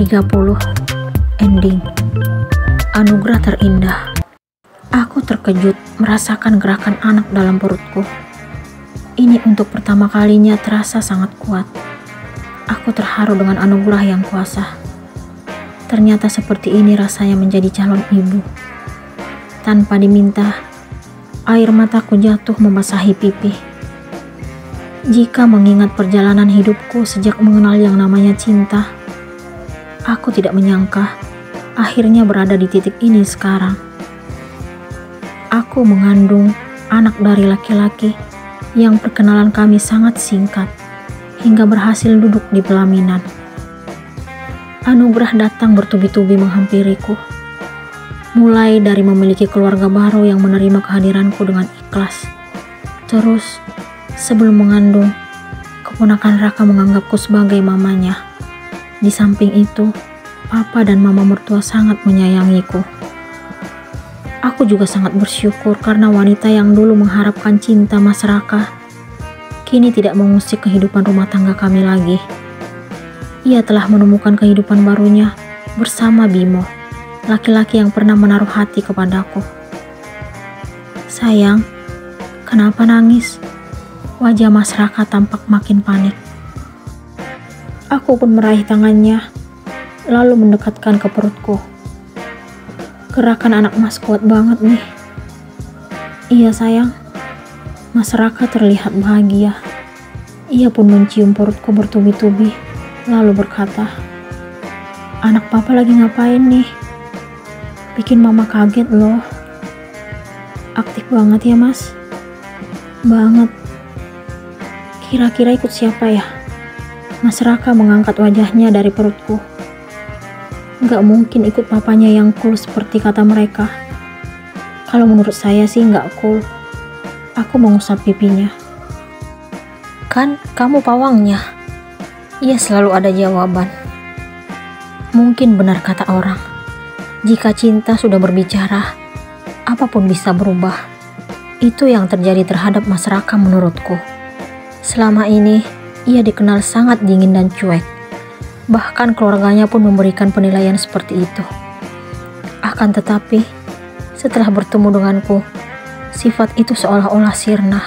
30. Ending. Anugerah terindah. Aku terkejut merasakan gerakan anak dalam perutku. Ini untuk pertama kalinya terasa sangat kuat. Aku terharu dengan anugerah yang kuasa. Ternyata seperti ini rasanya menjadi calon ibu. Tanpa diminta, air mataku jatuh membasahi pipi. Jika mengingat perjalanan hidupku sejak mengenal yang namanya cinta, aku tidak menyangka akhirnya berada di titik ini sekarang. Aku mengandung anak dari laki-laki yang perkenalan kami sangat singkat hingga berhasil duduk di pelaminan. Anugerah datang bertubi-tubi menghampiriku. Mulai dari memiliki keluarga baru yang menerima kehadiranku dengan ikhlas. Terus, sebelum mengandung, keponakan Raka menganggapku sebagai mamanya. Di samping itu, papa dan mama mertua sangat menyayangiku. Aku juga sangat bersyukur karena wanita yang dulu mengharapkan cinta Mas Raka, kini tidak mengusik kehidupan rumah tangga kami lagi. Ia telah menemukan kehidupan barunya bersama Bimo, laki-laki yang pernah menaruh hati kepadaku. Sayang, kenapa nangis? Wajah Mas Raka tampak makin panik. Aku pun meraih tangannya, lalu mendekatkan ke perutku. Gerakan anak Mas kuat banget nih. Iya sayang, Mas Raka terlihat bahagia. Ia pun mencium perutku bertubi-tubi, lalu berkata, "Anak papa lagi ngapain nih? Bikin mama kaget loh." Aktif banget ya mas? Banget. Kira-kira ikut siapa ya? Mas Raka mengangkat wajahnya dari perutku. Gak mungkin ikut papanya yang cool seperti kata mereka. Kalau menurut saya sih gak cool. Aku mengusap pipinya. Kan kamu pawangnya. Ia selalu ada jawaban. Mungkin benar kata orang. Jika cinta sudah berbicara, apapun bisa berubah. Itu yang terjadi terhadap Mas Raka menurutku. Selama ini, ia dikenal sangat dingin dan cuek. Bahkan keluarganya pun memberikan penilaian seperti itu. Akan tetapi, setelah bertemu denganku, sifat itu seolah-olah sirna.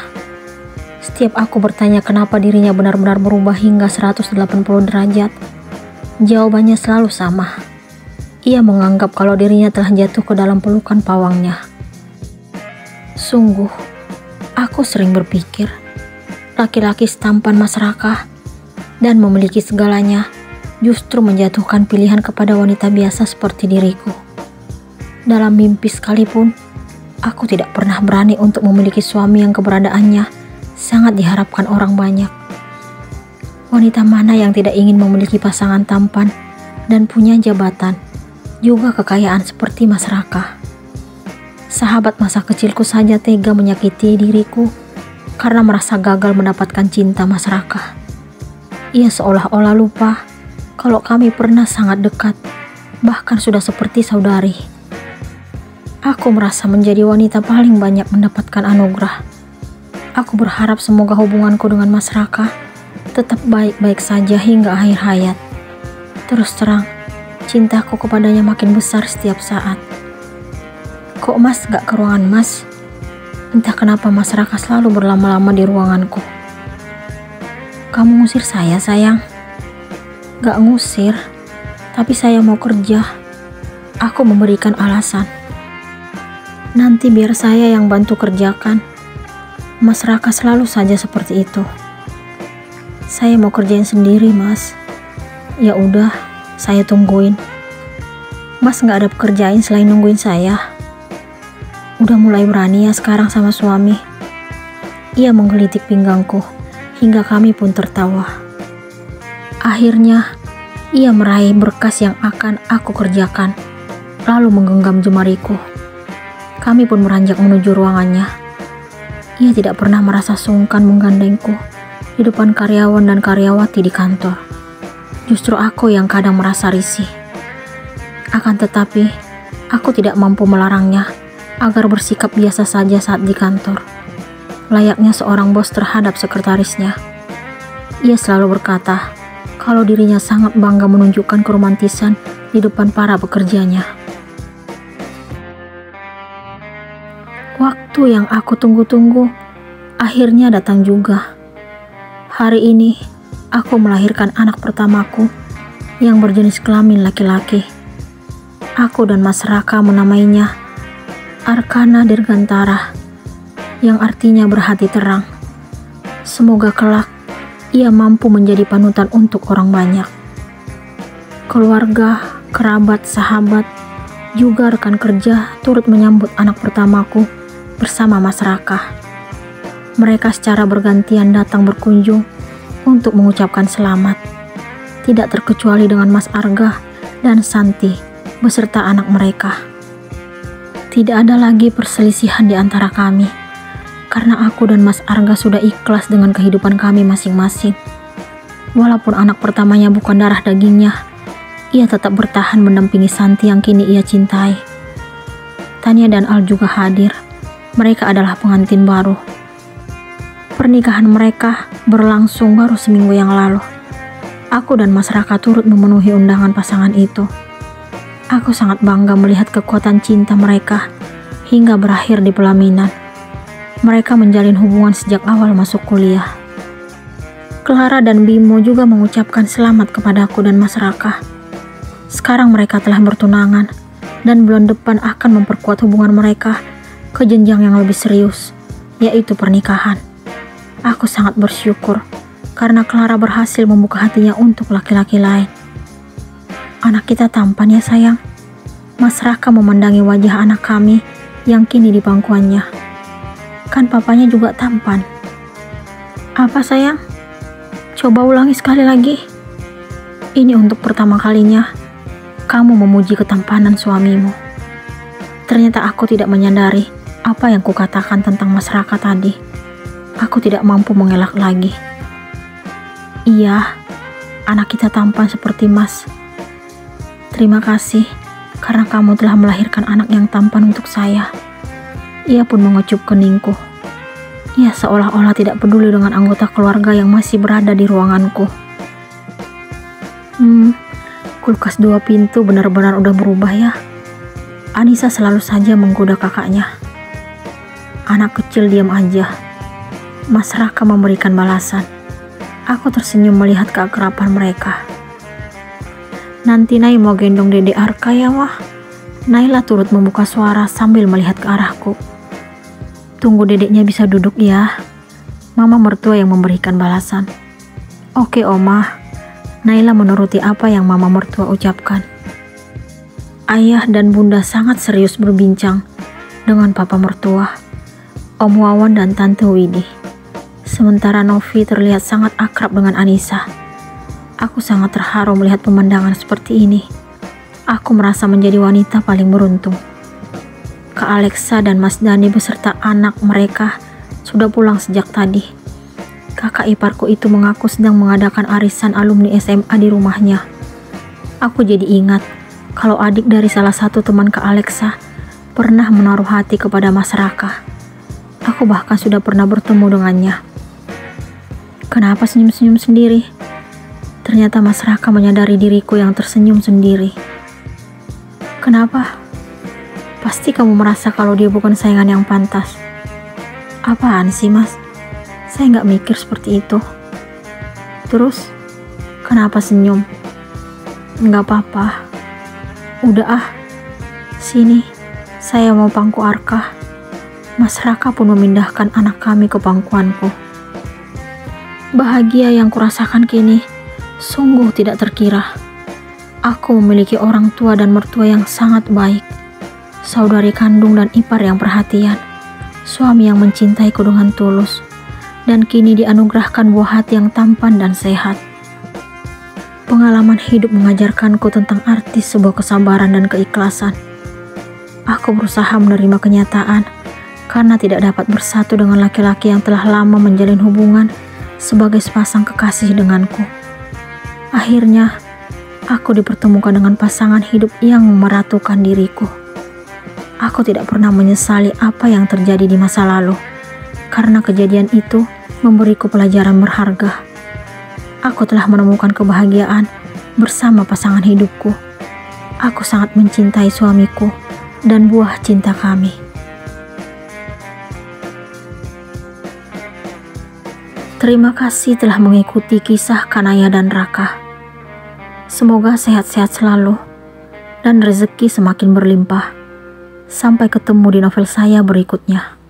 Setiap aku bertanya kenapa dirinya benar-benar berubah hingga 180 derajat, jawabannya selalu sama. Ia menganggap kalau dirinya telah jatuh ke dalam pelukan pawangnya. Sungguh, aku sering berpikir, laki-laki setampan Mas Raka dan memiliki segalanya justru menjatuhkan pilihan kepada wanita biasa seperti diriku. Dalam mimpi sekalipun, aku tidak pernah berani untuk memiliki suami yang keberadaannya sangat diharapkan orang banyak. Wanita mana yang tidak ingin memiliki pasangan tampan dan punya jabatan, juga kekayaan seperti Mas Raka. Sahabat masa kecilku saja tega menyakiti diriku karena merasa gagal mendapatkan cinta Mas Raka. Ia seolah-olah lupa kalau kami pernah sangat dekat, bahkan sudah seperti saudari. Aku merasa menjadi wanita paling banyak mendapatkan anugerah. Aku berharap semoga hubunganku dengan Mas Raka tetap baik-baik saja hingga akhir hayat. Terus terang, cintaku kepadanya makin besar setiap saat. Kok Mas gak ke ruangan Mas? Entah kenapa Mas Raka selalu berlama-lama di ruanganku. Kamu ngusir saya sayang? Gak ngusir, tapi saya mau kerja. Aku memberikan alasan. Nanti biar saya yang bantu kerjakan. Mas Raka selalu saja seperti itu. Saya mau kerjain sendiri mas. Ya udah, saya tungguin. Mas gak ada pekerjaan selain nungguin saya? Udah mulai berani ya sekarang sama suami? Ia menggelitik pinggangku, hingga kami pun tertawa. Akhirnya, ia meraih berkas yang akan aku kerjakan, lalu menggenggam jemariku. Kami pun beranjak menuju ruangannya. Ia tidak pernah merasa sungkan menggandengku di depan karyawan dan karyawati di kantor. Justru aku yang kadang merasa risih. Akan tetapi, aku tidak mampu melarangnya agar bersikap biasa saja saat di kantor, layaknya seorang bos terhadap sekretarisnya. Ia selalu berkata kalau dirinya sangat bangga menunjukkan keromantisan di depan para pekerjanya. Waktu yang aku tunggu-tunggu akhirnya datang juga. Hari ini aku melahirkan anak pertamaku yang berjenis kelamin laki-laki. Aku dan Mas Raka menamainya Arkana Dirgantara, yang artinya berhati terang. Semoga kelak ia mampu menjadi panutan untuk orang banyak. Keluarga, kerabat, sahabat, juga rekan kerja turut menyambut anak pertamaku bersama Mas Raka. Mereka secara bergantian datang berkunjung untuk mengucapkan selamat, tidak terkecuali dengan Mas Arga dan Santi beserta anak mereka. Tidak ada lagi perselisihan di antara kami, karena aku dan Mas Arga sudah ikhlas dengan kehidupan kami masing-masing. Walaupun anak pertamanya bukan darah dagingnya, ia tetap bertahan mendampingi Santi yang kini ia cintai. Tania dan Al juga hadir. Mereka adalah pengantin baru. Pernikahan mereka berlangsung baru seminggu yang lalu. Aku dan Mas Raka turut memenuhi undangan pasangan itu. Aku sangat bangga melihat kekuatan cinta mereka hingga berakhir di pelaminan. Mereka menjalin hubungan sejak awal masuk kuliah. Clara dan Bimo juga mengucapkan selamat kepada aku dan Mas Raka. Sekarang mereka telah bertunangan dan bulan depan akan memperkuat hubungan mereka ke jenjang yang lebih serius, yaitu pernikahan. Aku sangat bersyukur karena Clara berhasil membuka hatinya untuk laki-laki lain. Anak kita tampan ya sayang. Mas Raka memandangi wajah anak kami yang kini di pangkuannya. Kan papanya juga tampan. Apa sayang? Coba ulangi sekali lagi. Ini untuk pertama kalinya kamu memuji ketampanan suamimu. Ternyata aku tidak menyadari apa yang kukatakan tentang Mas Raka tadi. Aku tidak mampu mengelak lagi. Iya, anak kita tampan seperti Mas. Terima kasih karena kamu telah melahirkan anak yang tampan untuk saya. Ia pun mengecup keningku. Ia seolah-olah tidak peduli dengan anggota keluarga yang masih berada di ruanganku. Kulkas 2 pintu benar-benar udah berubah ya. Anissa selalu saja menggoda kakaknya. Anak kecil diam aja. Mas Raka memberikan balasan. Aku tersenyum melihat keakraban mereka. Nanti Nay mau gendong Dede Arka ya wah. Naila turut membuka suara sambil melihat ke arahku. Tunggu dedeknya bisa duduk ya. Mama mertua yang memberikan balasan. Oke Oma. Naila menuruti apa yang mama mertua ucapkan. Ayah dan bunda sangat serius berbincang dengan papa mertua, Om Wawan dan Tante Widi. Sementara Novi terlihat sangat akrab dengan Anissa. Aku sangat terharu melihat pemandangan seperti ini. Aku merasa menjadi wanita paling beruntung. Kak Alexa dan Mas Dani beserta anak mereka sudah pulang sejak tadi. Kakak iparku itu mengaku sedang mengadakan arisan alumni SMA di rumahnya. Aku jadi ingat kalau adik dari salah satu teman Kak Alexa pernah menaruh hati kepada Mas Raka. Aku bahkan sudah pernah bertemu dengannya. Kenapa senyum-senyum sendiri? Ternyata Mas Raka menyadari diriku yang tersenyum sendiri. Kenapa? Pasti kamu merasa kalau dia bukan saingan yang pantas. Apaan sih Mas? Saya nggak mikir seperti itu. Terus, kenapa senyum? Nggak apa-apa. Udah ah, sini, saya mau pangku Arka. Mas Raka pun memindahkan anak kami ke pangkuanku. Bahagia yang kurasakan kini sungguh tidak terkira. Aku memiliki orang tua dan mertua yang sangat baik, saudari kandung dan ipar yang perhatian, suami yang mencintaiku dengan tulus, dan kini dianugerahkan buah hati yang tampan dan sehat. Pengalaman hidup mengajarkanku tentang arti sebuah kesabaran dan keikhlasan. Aku berusaha menerima kenyataan karena tidak dapat bersatu dengan laki-laki yang telah lama menjalin hubungan sebagai sepasang kekasih denganku. Akhirnya, aku dipertemukan dengan pasangan hidup yang meratukan diriku. Aku tidak pernah menyesali apa yang terjadi di masa lalu, karena kejadian itu memberiku pelajaran berharga. Aku telah menemukan kebahagiaan bersama pasangan hidupku. Aku sangat mencintai suamiku dan buah cinta kami. Terima kasih telah mengikuti kisah Kanaya dan Raka. Semoga sehat-sehat selalu dan rezeki semakin berlimpah. Sampai ketemu di novel saya berikutnya.